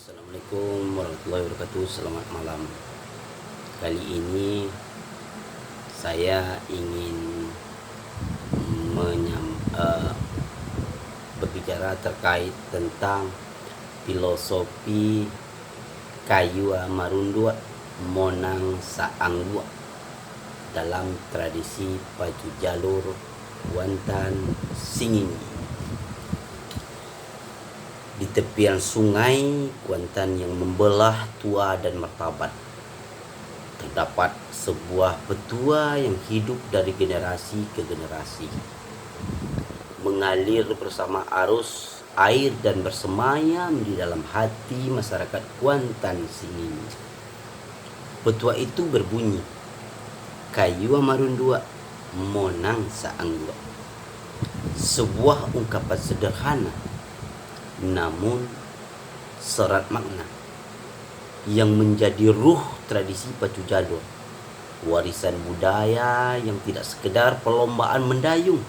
Assalamualaikum warahmatullahi wabarakatuh. Selamat malam. Kali ini saya ingin berbicara terkait tentang filosofi kayu marundua monang saanggua dalam tradisi Pacu Jalur Kuantan Singing. Di tepian sungai Kuantan yang membelah Tua dan Martabat, terdapat sebuah petua yang hidup dari generasi ke generasi, mengalir bersama arus air dan bersemayam di dalam hati masyarakat Kuantan Singing. Petua itu berbunyi, kayu marundua monang saanggua. Sebuah ungkapan sederhana namun serat makna yang menjadi ruh tradisi Pacu Jalur, warisan budaya yang tidak sekedar perlombaan mendayung,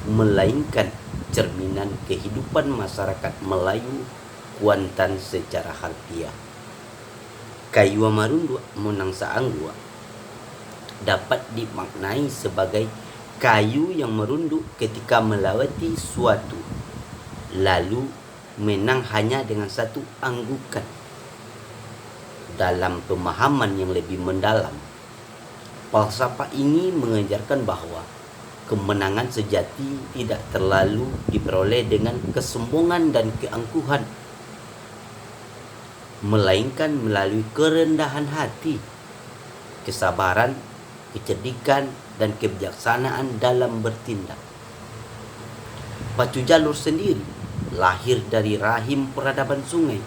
melainkan cerminan kehidupan masyarakat Melayu Kuantan secara harfiah. Kayu marundua monang saanggua dapat dimaknai sebagai kayu yang merunduk ketika melewati suatu, lalu menang hanya dengan satu anggukan. Dalam pemahaman yang lebih mendalam, falsafah ini mengajarkan bahwa kemenangan sejati tidak terlalu diperoleh dengan kesombongan dan keangkuhan, melainkan melalui kerendahan hati, kesabaran, kecerdikan, dan kebijaksanaan dalam bertindak. Pacu Jalur sendiri lahir dari rahim peradaban sungai.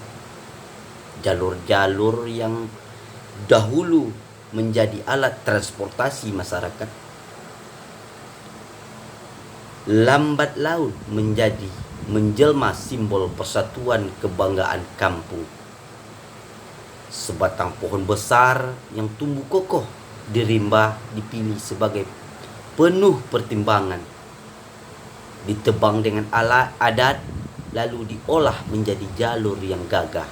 Jalur-jalur yang dahulu menjadi alat transportasi masyarakat, lambat laun menjelma simbol persatuan kebanggaan kampung. Sebatang pohon besar yang tumbuh kokoh di rimba dipilih sebagai penuh pertimbangan, ditebang dengan alat adat, lalu diolah menjadi jalur yang gagah.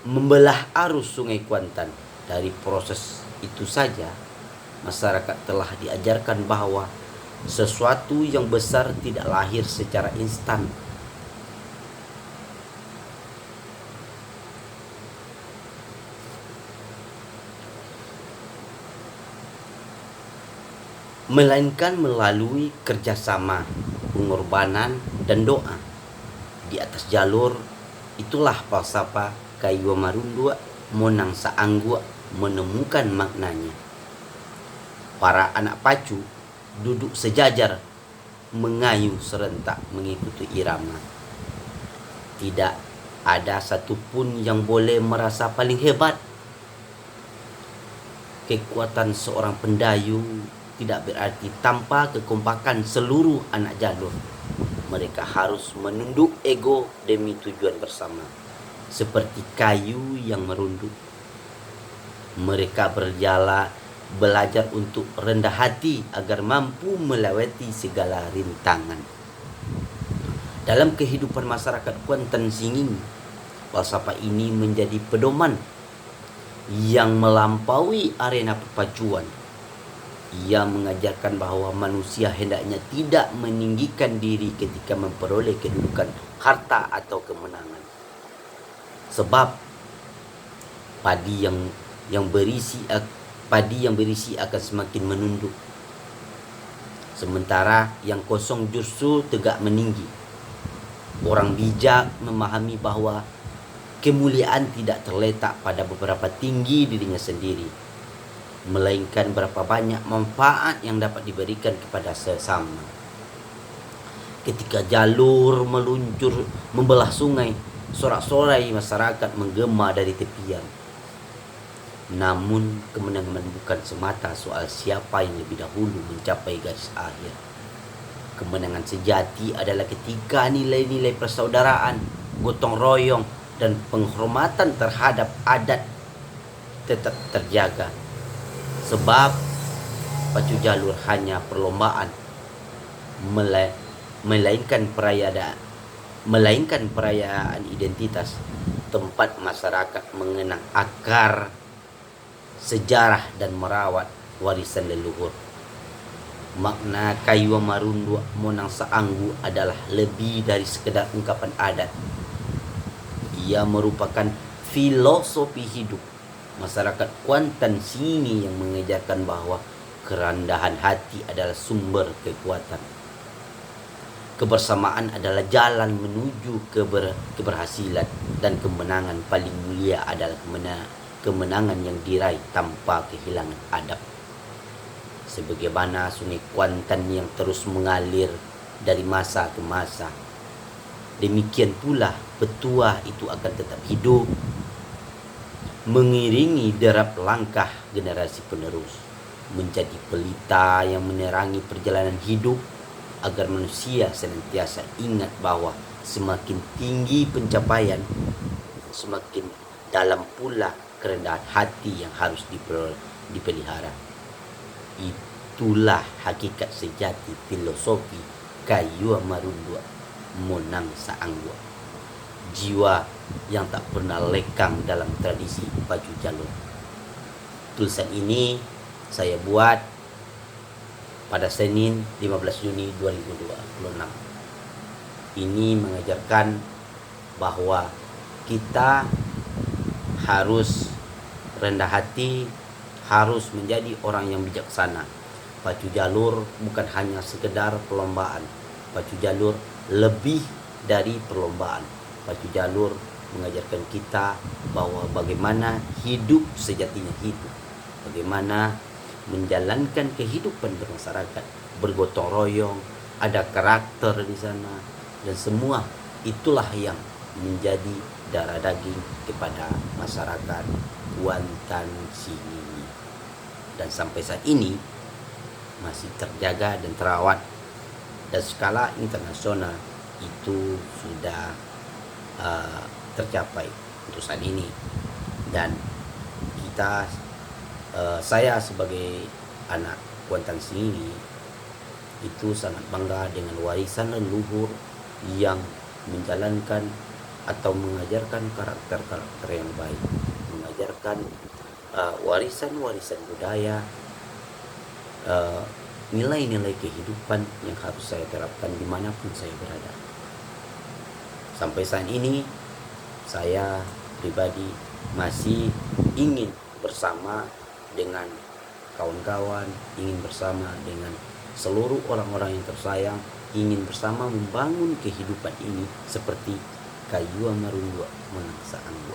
Membelah arus sungai Kuantan. Dari proses itu saja, masyarakat telah diajarkan bahwa sesuatu yang besar tidak lahir secara instan, melainkan melalui kerjasama, pengorbanan, dan doa. Di atas jalur itulah falsafah kayu marundua monang saanggua menemukan maknanya. Para anak pacu duduk sejajar, mengayuh serentak mengikuti irama. Tidak ada satupun yang boleh merasa paling hebat. Kekuatan seorang pendayung tidak berarti tanpa kekompakan seluruh anak jalur. Mereka harus menunduk ego demi tujuan bersama. Seperti kayu yang merunduk, mereka belajar untuk rendah hati agar mampu melewati segala rintangan. Dalam kehidupan masyarakat Kuantan Singing, falsafah ini menjadi pedoman yang melampaui arena perpacuan. Ia mengajarkan bahwa manusia hendaknya tidak meninggikan diri ketika memperoleh kedudukan, harta, atau kemenangan. Sebab padi yang berisi akan semakin menunduk, sementara yang kosong justru tegak meninggi. Orang bijak memahami bahwa kemuliaan tidak terletak pada beberapa tinggi dirinya sendiri, melainkan berapa banyak manfaat yang dapat diberikan kepada sesama. Ketika jalur meluncur membelah sungai, sorak-sorai masyarakat menggema dari tepian. Namun kemenangan bukan semata soal siapa yang lebih dahulu mencapai garis akhir. Kemenangan sejati adalah ketika nilai-nilai persaudaraan, gotong royong, dan penghormatan terhadap adat tetap terjaga. Sebab Pacu Jalur hanya perlombaan, melainkan perayaan melainkan perayaan identitas, tempat masyarakat mengenang akar sejarah dan merawat warisan leluhur. Makna Kayu Marundu Monang Saanggu adalah lebih dari sekedar ungkapan adat. Ia merupakan filosofi hidup masyarakat Kuantan sini yang mengajarkan bahwa kerendahan hati adalah sumber kekuatan. Kebersamaan adalah jalan menuju keberhasilan, dan kemenangan paling mulia adalah kemenangan yang diraih tanpa kehilangan adab. Sebagaimana sungai Kuantan yang terus mengalir dari masa ke masa, demikian pula petua itu akan tetap hidup, mengiringi derap langkah generasi penerus, menjadi pelita yang menerangi perjalanan hidup, agar manusia senantiasa ingat bahwa semakin tinggi pencapaian, semakin dalam pula kerendahan hati yang harus dipelihara. Itulah hakikat sejati filosofi Kayu Marundu Monang Saanggu. Jiwa yang tak pernah lekang dalam tradisi Pacu Jalur. Tulisan ini saya buat pada Senin 15 Juni 2026. Ini mengajarkan bahwa kita harus rendah hati, harus menjadi orang yang bijaksana. Pacu Jalur bukan hanya sekedar perlombaan. Pacu Jalur lebih dari perlombaan. Pacu Jalur mengajarkan kita bahwa bagaimana hidup sejatinya hidup. Bagaimana menjalankan kehidupan bermasyarakat, bergotong royong, ada karakter di sana, dan semua itulah yang menjadi darah daging kepada masyarakat Kuantan sini. Dan sampai saat ini masih terjaga dan terawat, dan skala internasional itu sudah tercapai untuk saat ini. Dan kita saya sebagai anak Kuantan sini itu sangat bangga dengan warisan leluhur yang menjalankan atau mengajarkan karakter-karakter yang baik, mengajarkan warisan-warisan budaya, nilai-nilai kehidupan yang harus saya terapkan dimanapun saya berada. Sampai saat ini saya pribadi masih ingin bersama dengan kawan-kawan, ingin bersama dengan seluruh orang-orang yang tersayang, ingin bersama membangun kehidupan ini seperti Kayu Marundu Monang Saanggu.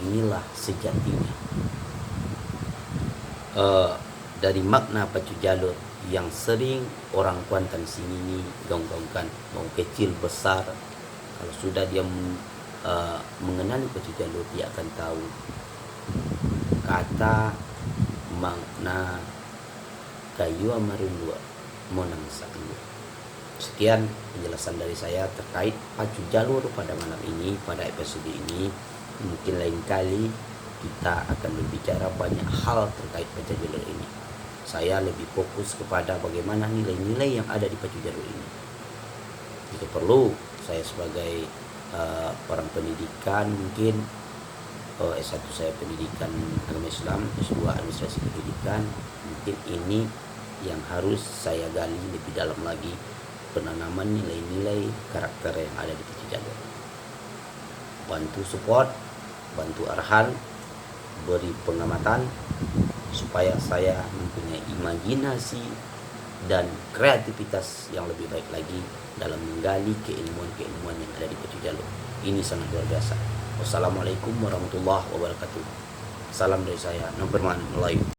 Inilah sejatinya dari makna Pacu Jalur yang sering orang Kuantan sini ini gaung-gaungkan, mau kecil besar. Kalau sudah dia mengenali Pacu Jalur, dia akan tahu kata makna Kayu Marundu Monang Saanggu. Sekian penjelasan dari saya terkait Pacu Jalur pada malam ini, pada episode ini. Mungkin lain kali kita akan berbicara banyak hal terkait Pacu Jalur ini. Saya lebih fokus kepada bagaimana nilai-nilai yang ada di Pacu Jalur ini. Jika perlu, saya sebagai orang pendidikan, mungkin S1 saya pendidikan agama Islam, S2 administrasi pendidikan, mungkin ini yang harus saya gali lebih dalam lagi, penanaman nilai-nilai karakter yang ada di Pacu Jalur. Bantu support, bantu arahan, beri pengamatan supaya saya mempunyai imajinasi dan kreativitas yang lebih baik lagi dalam menggali keilmuan-keilmuan yang ada di Pacu Jalur. Ini sangat luar biasa. Wassalamualaikum warahmatullahi wabarakatuh. Salam dari saya, Nofirman Melayu.